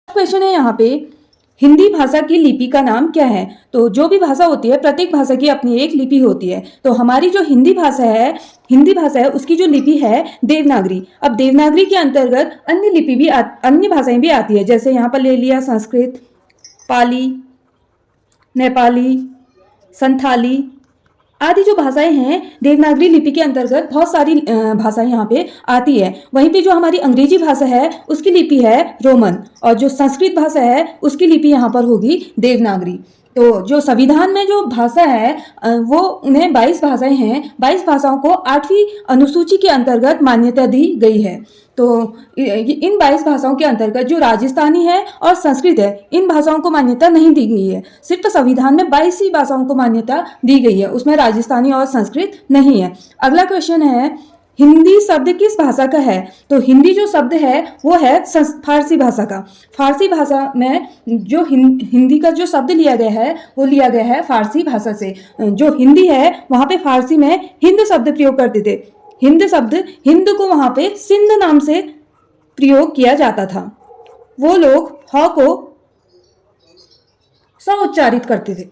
Question है यहाँ पे, हिंदी भाषा की लिपि का नाम क्या है। तो जो भी भाषा होती है, प्रत्येक भाषा की अपनी एक लिपि होती है। तो हमारी जो हिंदी भाषा है उसकी जो लिपि है देवनागरी। अब देवनागरी के अंतर्गत अन्य लिपि भी अन्य भाषाएं भी आती है। जैसे यहाँ पर ले लिया संस्कृत, पाली, नेपाली, संथाली आदि जो भाषाएं हैं देवनागरी लिपि के अंतर्गत बहुत सारी भाषाएं यहाँ पे आती है। वहीं पे जो हमारी अंग्रेजी भाषा है उसकी लिपि है रोमन, और जो संस्कृत भाषा है उसकी लिपि यहाँ पर होगी देवनागरी। तो जो संविधान में जो भाषा है वो उन्हें 22 भाषाएं हैं। 22 भाषाओं को 8वीं अनुसूची के अंतर्गत मान्यता दी गई है। तो इन 22 भाषाओं के अंतर्गत जो राजस्थानी है और संस्कृत है, इन भाषाओं को मान्यता नहीं दी गई है। सिर्फ संविधान में 22 ही भाषाओं को मान्यता दी गई है, उसमें राजस्थानी और संस्कृत नहीं है। अगला क्वेश्चन है, हिंदी शब्द किस भाषा का है। तो हिंदी जो शब्द है वो है फारसी भाषा का। फारसी भाषा में जो हिंदी का जो शब्द लिया गया है वो लिया गया है फारसी भाषा से। जो हिंदी है वहाँ पे फारसी में हिंद शब्द प्रयोग करते थे। हिंद को वहाँ पे सिंध नाम से प्रयोग किया जाता था। वो लोग ह को स उच्चारित करते थे।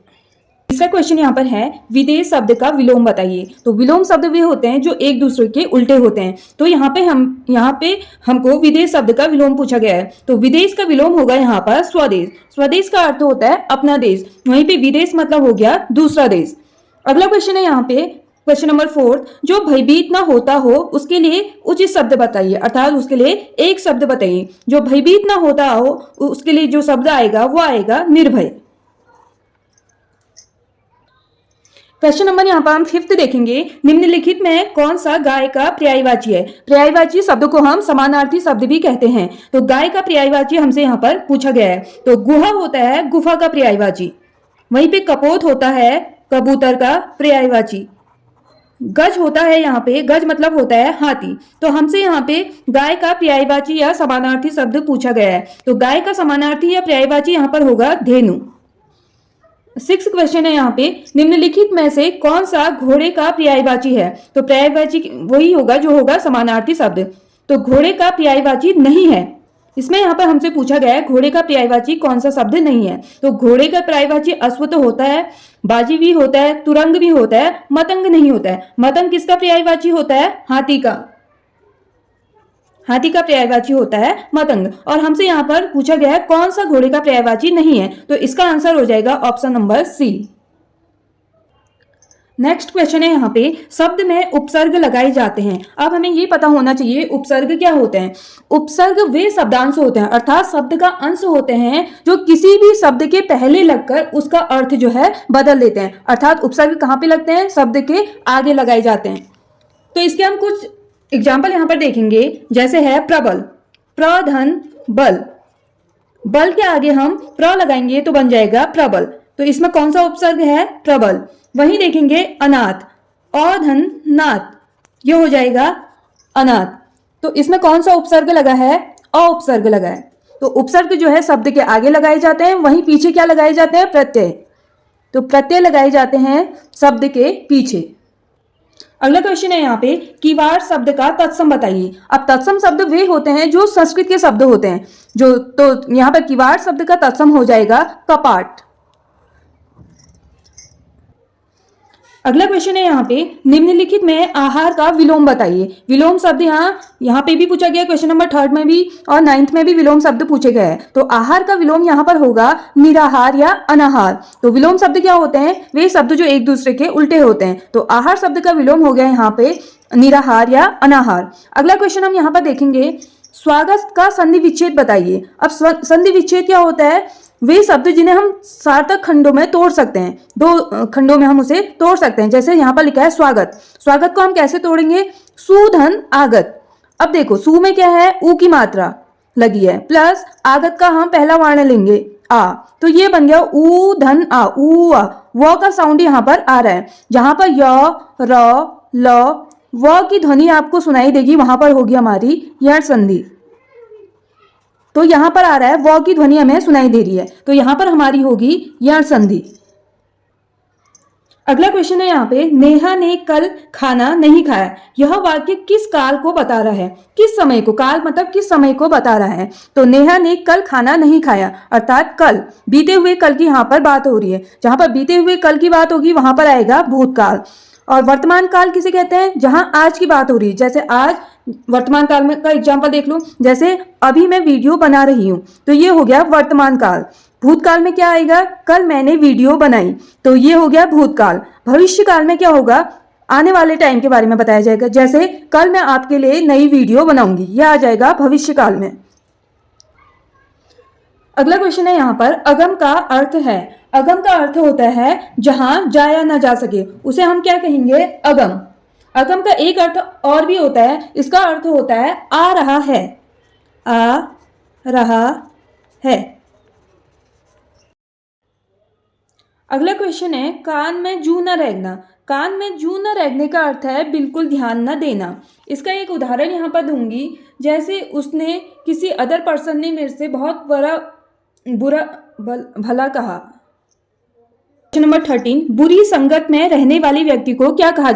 तीसरा क्वेश्चन यहाँ पर है, विदेश शब्द का विलोम बताइए। तो विलोम शब्द वे होते हैं जो एक दूसरे के उल्टे होते हैं। तो यहाँ पे हमको विदेश शब्द का विलोम पूछा गया है। तो विदेश का विलोम होगा यहाँ पर स्वदेश। स्वदेश का अर्थ होता है अपना देश, वहीं पे विदेश मतलब हो गया दूसरा देश। अगला क्वेश्चन है यहाँ पे, क्वेश्चन नंबर 4, जो भयभीत ना होता हो उसके लिए उचित शब्द बताइए, अर्थात उसके लिए एक शब्द बताइए। जो भयभीत ना होता हो उसके लिए जो शब्द आएगा वो आएगा निर्भय। क्वेश्चन नंबर यहाँ पर हम 5th देखेंगे, निम्नलिखित में कौन सा गाय का पर्यायवाची है। पर्यायवाची शब्द को हम समानार्थी शब्द भी कहते हैं। तो गाय का पर्यायवाची हमसे यहाँ पर पूछा गया है। तो गुहा होता है गुफा का पर्यायवाची, वहीं पे कपोत होता है कबूतर का पर्यायवाची, गज होता है यहाँ पे, गज मतलब होता है हाथी। तो हमसे यहाँ पे गाय का पर्यायवाची या समानार्थी शब्द पूछा गया है। तो गाय का समानार्थी या पर्यायवाची यहाँ पर होगा धेनु। 6th क्वेश्चन है यहाँ पे, निम्नलिखित में से कौन सा घोड़े का पर्यायवाची है। तो पर्यायवाची वही होगा जो होगा समानार्थी शब्द। तो घोड़े का पर्यायवाची नहीं है। इसमें यहाँ पर हमसे पूछा गया है घोड़े का पर्यायवाची कौन सा शब्द नहीं है। तो घोड़े का पर्यायवाची अश्व तो होता है, बाजी भी होता है, तुरंग भी होता है, मतंग नहीं होता है। मतंग किसका पर्यायवाची होता है, हाथी का। हाथी का पर्यायवाची होता है मतंग। और हमसे यहाँ पर पूछा गया है कौन सा घोड़े का पर्यायवाची नहीं है। तो इसका आंसर हो जाएगा option number C. Next question है यहाँ पे, शब्द में उपसर्ग लगाए जाते हैं। अब हमें ये पता होना चाहिए उपसर्ग क्या होते हैं। उपसर्ग वे शब्दांश होते हैं, अर्थात शब्द का अंश होते हैं जो किसी भी शब्द के पहले लगकर उसका अर्थ जो है बदल देते हैं। अर्थात उपसर्ग कहाँ पे लगते हैं, शब्द के आगे लगाए जाते हैं। तो इसके हम कुछ एग्जाम्पल यहाँ पर देखेंगे। जैसे है प्रबल, प्रधन बल, बल के आगे हम प्र लगाएंगे तो बन जाएगा प्रबल। तो इसमें कौन सा उपसर्ग है, प्रबल। वहीं देखेंगे अनाथ, अधन नाथ, ये हो जाएगा अनाथ। तो इसमें कौन सा उपसर्ग लगा है, अ उपसर्ग लगा है। तो उपसर्ग जो है शब्द के आगे लगाए जाते हैं, वहीं पीछे क्या लगाए जाते हैं, प्रत्यय। तो प्रत्यय लगाए जाते हैं शब्द के पीछे। अगला क्वेश्चन है यहाँ पे, किवाड़ शब्द का तत्सम बताइए। अब तत्सम शब्द वे होते हैं जो संस्कृत के शब्द होते हैं जो, तो यहाँ पर किवाड़ शब्द का तत्सम हो जाएगा कपाट। अगला क्वेश्चन है यहाँ पे, निम्नलिखित में आहार का विलोम बताइए। विलोम शब्द यहाँ पे भी पूछा गया, क्वेश्चन नंबर 3rd में भी और 9th में भी विलोम शब्द पूछे गए हैं। तो आहार का विलोम यहाँ पर होगा निराहार या अनाहार। तो विलोम शब्द क्या होते हैं, वे शब्द जो एक दूसरे के उल्टे होते हैं। तो आहार शब्द का विलोम हो गया यहाँ पे निराहार या अनाहार। अगला क्वेश्चन हम यहाँ पर देखेंगे, स्वागत का संधि विच्छेद बताइए। अब संधि विच्छेद क्या होता है, वे शब्द जिन्हें हम सार्थक खंडों में तोड़ सकते हैं, 2 खंडों में हम उसे तोड़ सकते हैं। जैसे यहाँ पर लिखा है स्वागत, स्वागत को हम कैसे तोड़ेंगे, सुधन आगत। अब देखो सु में क्या है, ऊ की मात्रा लगी है, प्लस आगत का हम पहला वर्ण लेंगे आ, तो ये बन गया ऊ धन आ, ऊ आ। व का साउंड यहाँ पर आ रहा है, जहां पर य र ल व की ध्वनि आपको सुनाई देगी, वहां पर होगी हमारी यण संधि। तो यहां पर आ रहा है व की ध्वनि हमें सुनाई दे रही है, तो यहां पर हमारी होगी यण संधि। अगला क्वेश्चन है यहाँ पे, नेहा ने कल खाना नहीं खाया। यह वाक्य किस काल को बता रहा है, किस समय को, काल मतलब किस समय को बता रहा है। तो नेहा ने कल खाना नहीं खाया अर्थात कल, बीते हुए कल की यहाँ पर बात हो रही है। जहां पर बीते हुए कल की बात होगी वहां पर आएगा भूतकाल। और वर्तमान काल किसे कहते हैं, जहां आज की बात हो रही है। जैसे आज वर्तमान काल में का एग्जाम्पल देख लो, जैसे अभी मैं वीडियो बना रही हूं, तो ये हो गया वर्तमान काल। भूतकाल में क्या आएगा, कल मैंने वीडियो बनाई, तो ये हो गया भूतकाल। भविष्य काल में क्या होगा, आने वाले टाइम के बारे में बताया जाएगा। जैसे कल मैं आपके लिए नई वीडियो बनाऊंगी, यह आ जाएगा भविष्य काल में। अगला क्वेश्चन है यहाँ पर, अगम का अर्थ है। अगम का अर्थ होता है जहां जाया ना जा सके, उसे हम क्या कहेंगे, अगम। अगम का एक अर्थ और भी होता है, इसका अर्थ होता है आ रहा है, आ रहा है। अगला क्वेश्चन है, कान में जू न रेंगना। कान में जू न रेंगने का अर्थ है बिल्कुल ध्यान न देना। इसका एक उदाहरण यहाँ पर दूंगी, जैसे उसने किसी अदर पर्सन ने मेरे से बहुत बुरा भला कहा। क्वेश्चन नंबर 13, बुरी संगत में रहने वाले व्यक्ति को क्या कहा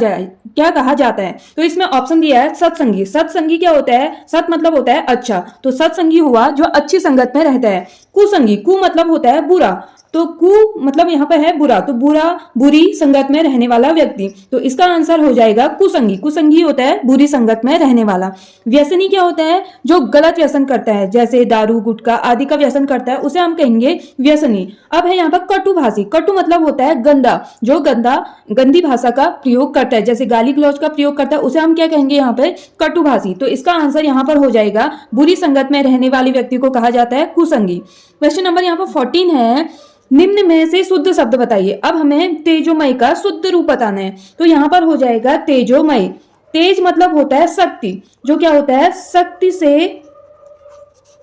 जाता है। तो इसमें ऑप्शन दिया है सत्संगी। सत्संगी क्या होता है, सत मतलब होता है अच्छा, तो सत्संगी हुआ जो अच्छी संगत में रहता है। कुसंगी, कु मतलब होता है बुरा, तो कु मतलब यहाँ पर है बुरा, तो बुरी संगत में रहने वाला व्यक्ति, तो इसका आंसर हो जाएगा कुसंगी। कुसंगी होता है बुरी संगत में रहने वाला। व्यसनी क्या होता है, जो गलत व्यसन करता है, जैसे दारू गुटखा आदि का व्यसन करता है, उसे हम कहेंगे व्यसनी। अब है यहाँ पर कटुभाषी। कटु मतलब होता है गंदा, जो गंदी भाषा का प्रयोग करता है, जैसे गाली गलौज का प्रयोग करता है, उसे हम क्या कहेंगे यहाँ पे, कटुभाषी। तो इसका आंसर यहाँ पर हो जाएगा बुरी संगत में रहने वाले व्यक्ति को कहा जाता है कुसंगी। क्वेश्चन नंबर यहाँ पर 14 है, निम्न में से शुद्ध शब्द बताइए। अब हमें तेजोमय का शुद्ध रूप बताना है, तो यहाँ पर हो जाएगा तेजोमय। तेज मतलब होता है शक्ति, जो क्या होता है शक्ति से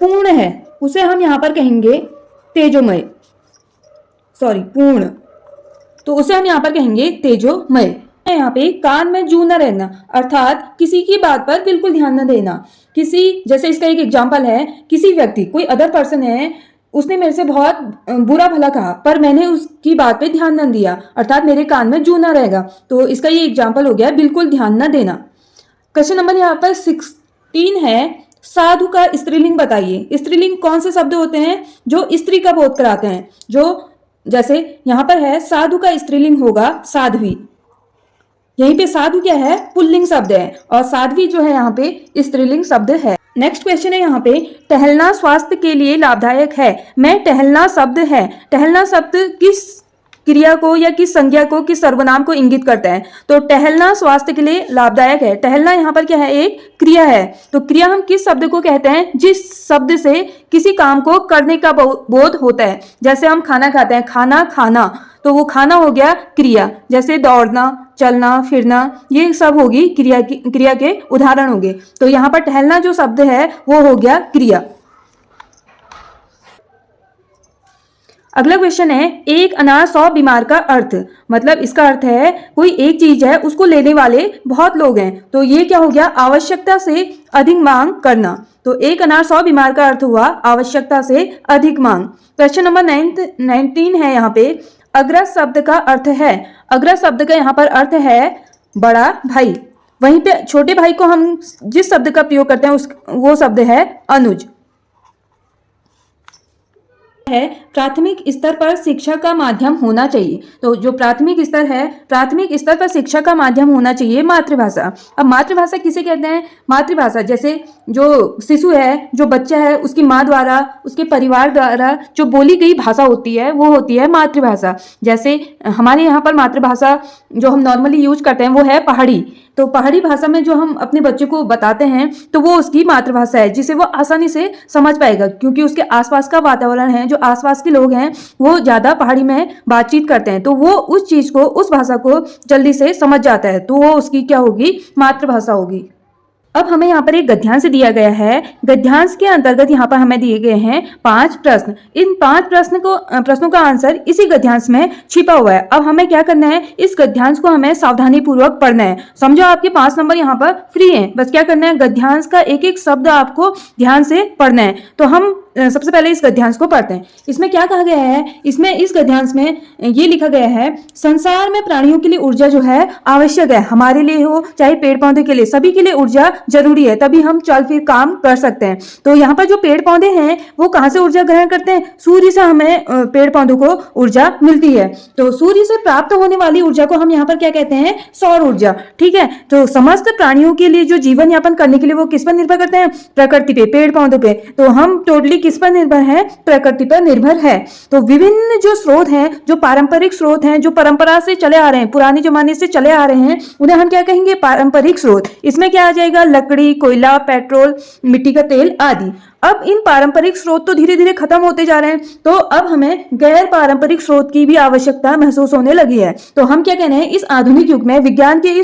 पूर्ण है, उसे हम यहाँ पर कहेंगे तेजोमय, पूर्ण, तो उसे हम यहाँ पर कहेंगे तेजोमय। यहाँ पे कान में जू न रहना अर्थात किसी की बात पर बिल्कुल ध्यान न देना। जैसे इसका एक एग्जाम्पल है, किसी व्यक्ति, कोई अदर पर्सन है, उसने मेरे से बहुत बुरा भला कहा, पर मैंने उसकी बात पे ध्यान न दिया, अर्थात मेरे कान में जू न रहेगा, तो इसका ये एग्जाम्पल हो गया बिल्कुल ध्यान न देना। क्वेश्चन नंबर यहाँ पर 16 है, साधु का स्त्रीलिंग बताइए। स्त्रीलिंग कौन से शब्द होते हैं, जो स्त्री का बोध कराते हैं। जैसे यहाँ पर है, साधु का स्त्रीलिंग होगा साध्वी। यहीं पे साधु क्या है, पुल्लिंग शब्द है, और साध्वी जो है यहाँ पे स्त्रीलिंग शब्द है। नेक्स्ट क्वेश्चन है यहाँ पे, टहलना स्वास्थ्य के लिए लाभदायक है। मैं टहलना शब्द है, टहलना शब्द किस क्रिया को या किस संज्ञा को, किस सर्वनाम को इंगित करता है। तो टहलना स्वास्थ्य के लिए लाभदायक है। टहलना यहाँ पर क्या है, एक क्रिया है, तो क्रिया हम किस शब्द को कहते हैं, जिस शब्द से किसी काम को करने का बोध होता है। जैसे हम खाना खाते हैं, खाना खाना, तो वो खाना हो गया क्रिया। जैसे दौड़ना, चलना, फिरना, ये सब होगी क्रिया के उदाहरण होंगे। तो यहाँ पर टहलना जो शब्द है वो हो गया क्रिया। अगला क्वेश्चन है, एक अनार 100 बीमार का अर्थ। मतलब इसका अर्थ है कोई एक चीज है, उसको लेने वाले बहुत लोग हैं, तो ये क्या हो गया, आवश्यकता से अधिक मांग करना। तो एक अनार 100 बीमार का अर्थ हुआ आवश्यकता से अधिक मांग। क्वेश्चन नंबर 19 है यहाँ पे, अग्रज शब्द का अर्थ है। अग्रज शब्द का यहाँ पर अर्थ है बड़ा भाई। वहीं पे छोटे भाई को हम जिस शब्द का प्रयोग करते हैं वो शब्द है अनुज। है प्राथमिक स्तर पर शिक्षा का माध्यम होना चाहिए। तो जो प्राथमिक स्तर है, प्राथमिक स्तर पर शिक्षा का माध्यम होना चाहिए मातृभाषा। अब मातृभाषा किसे कहते हैं, मातृभाषा जैसे जो शिशु है, जो बच्चा है, उसकी माँ द्वारा, उसके परिवार द्वारा जो बोली गई भाषा होती है वो होती है मातृभाषा। जैसे हमारे यहाँ पर मातृभाषा जो हम नॉर्मली यूज करते हैं वो है पहाड़ी। तो पहाड़ी भाषा में जो हम अपने बच्चे को बताते हैं तो वो उसकी मातृभाषा है, जिसे वो आसानी से समझ पाएगा, क्योंकि उसके आसपास का वातावरण है, जो आसपास के लोग हैं वो ज़्यादा पहाड़ी में बातचीत करते हैं, तो वो उस चीज़ को, उस भाषा को जल्दी से समझ जाता है, तो वो उसकी क्या होगी, मातृभाषा होगी। अब हमें यहाँ पर एक गद्यांश दिया गया है। गद्यांश के अंतर्गत यहाँ पर हमें दिए गए हैं 5 प्रश्न। इन 5 प्रश्नों का आंसर इसी गद्यांश में छिपा हुआ है। अब हमें क्या करना है, इस गद्यांश को हमें सावधानी पूर्वक पढ़ना है। समझो आपके 5 नंबर यहाँ पर फ्री हैं, बस क्या करना है, गद्यांश का एक एक शब्द आपको ध्यान से पढ़ना है। तो हम सबसे पहले इस गद्यांश को पढ़ते हैं। इसमें क्या कहा गया है, इसमें इस गद्यांश में ये लिखा गया है, संसार में प्राणियों के लिए ऊर्जा जो है आवश्यक है, हमारे लिए हो चाहे पेड़ पौधे के लिए, सभी के लिए ऊर्जा जरूरी है, तभी हम चल फिर काम कर सकते हैं। तो यहाँ पर जो पेड़ पौधे हैं वो कहाँ से ऊर्जा ग्रहण करते हैं, सूर्य से हमें पेड़ पौधों को ऊर्जा मिलती है। तो सूर्य से प्राप्त होने वाली ऊर्जा को हम यहाँ पर क्या कहते हैं, सौर ऊर्जा। ठीक है, तो समस्त प्राणियों के लिए जो जीवन यापन करने के लिए वो किस पर निर्भर करते हैं, प्रकृति पे, पेड़ पौधों पे। तो हम टोटली किस पर निर्भर है, प्रकृति पर निर्भर है। तो विभिन्न जो स्रोत हैं, जो पारंपरिक स्रोत हैं, जो परंपरा से चले आ रहे हैं, पुराने जमाने से चले आ रहे हैं, उन्हें हम क्या कहेंगे, पारंपरिक स्रोत। इसमें क्या आ जाएगा, लकड़ी, कोयला, पेट्रोल, मिट्टी का तेल आदि। अब इन पारंपरिक स्रोत तो धीरे धीरे खत्म होते जा रहे हैं, तो अब हमें गैर पारंपरिक स्रोत की भी आवश्यकता महसूस होने लगी है। तो हम क्या कह रहे हैं, इस आधुनिक युग में, विज्ञान के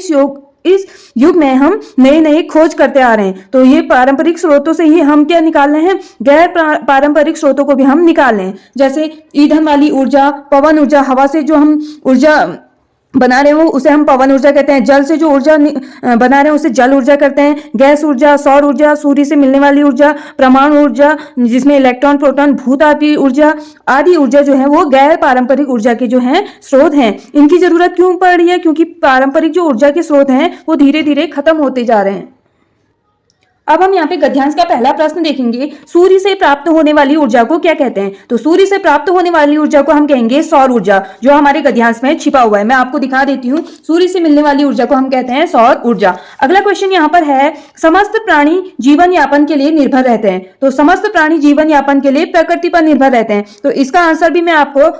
इस युग में हम नए नए खोज करते आ रहे हैं। तो ये पारंपरिक स्रोतों से ही हम क्या निकाल रहे हैं, गैर पारंपरिक स्रोतों को भी हम निकाल रहे हैं। जैसे ईंधन वाली ऊर्जा, पवन ऊर्जा, हवा से जो हम ऊर्जा बना रहे हो उसे हम पवन ऊर्जा कहते हैं, जल से जो ऊर्जा बना रहे हैं उसे जल ऊर्जा कहते हैं, गैस ऊर्जा, सौर ऊर्जा, सूर्य से मिलने वाली ऊर्जा, परमाणु ऊर्जा जिसमें इलेक्ट्रॉन, प्रोटॉन, भूतापी ऊर्जा आदि ऊर्जा जो है वो गैर पारंपरिक ऊर्जा के जो है स्रोत हैं। इनकी जरूरत क्यों पड़ रही है, क्योंकि पारंपरिक जो ऊर्जा के स्रोत हैं वो धीरे धीरे खत्म होते जा रहे हैं। अब हम यहाँ पे गद्यांश का पहला प्रश्न देखेंगे, सूर्य से प्राप्त होने वाली ऊर्जा को क्या कहते हैं। तो सूर्य से प्राप्त होने वाली ऊर्जा को हम कहेंगे सौर ऊर्जा, जो हमारे गद्यांश में छिपा हुआ है। मैं आपको दिखा देती हूँ, सूर्य से मिलने वाली ऊर्जा को हम कहते हैं सौर ऊर्जा। अगला क्वेश्चन यहाँ पर है, समस्त प्राणी जीवन यापन के लिए निर्भर रहते हैं। तो समस्त प्राणी जीवन यापन के लिए प्रकृति पर निर्भर रहते हैं। तो इसका आंसर भी मैं आपको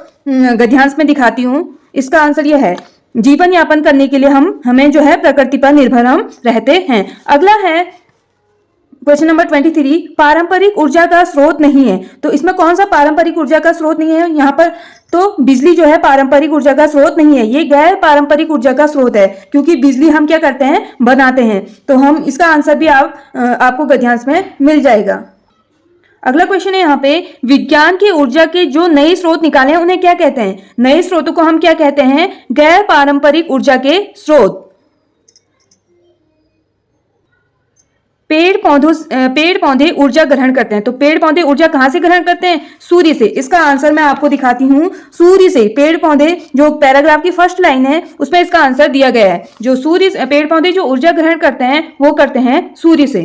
गद्यांश में दिखाती हूँ। इसका आंसर यह है, जीवन यापन करने के लिए हमें जो है प्रकृति पर निर्भर हम रहते हैं। अगला है क्वेश्चन नंबर 23, पारंपरिक ऊर्जा का स्रोत नहीं है। तो इसमें कौन सा पारंपरिक ऊर्जा का स्रोत नहीं है यहाँ पर, तो बिजली जो है पारंपरिक ऊर्जा का स्रोत नहीं है, ये गैर पारंपरिक ऊर्जा का स्रोत है, क्योंकि बिजली हम क्या करते हैं, बनाते हैं। तो हम इसका आंसर भी आपको गद्यांश में मिल जाएगा। अगला क्वेश्चन है यहाँ पे, विज्ञान की ऊर्जा के जो नए स्रोत निकाले हैं उन्हें क्या कहते हैं। नए स्रोतों को हम क्या कहते हैं, गैर पारंपरिक ऊर्जा के स्रोत। पेड़ पौधे ऊर्जा ग्रहण करते हैं। तो पेड़ पौधे ऊर्जा कहां से ग्रहण करते हैं, सूर्य से। इसका आंसर मैं आपको दिखाती हूं, सूर्य से। पेड़ पौधे, जो पैराग्राफ की फर्स्ट लाइन है उसमें इसका आंसर दिया गया है, जो पेड़ पौधे जो ऊर्जा ग्रहण करते हैं वो करते हैं सूर्य से।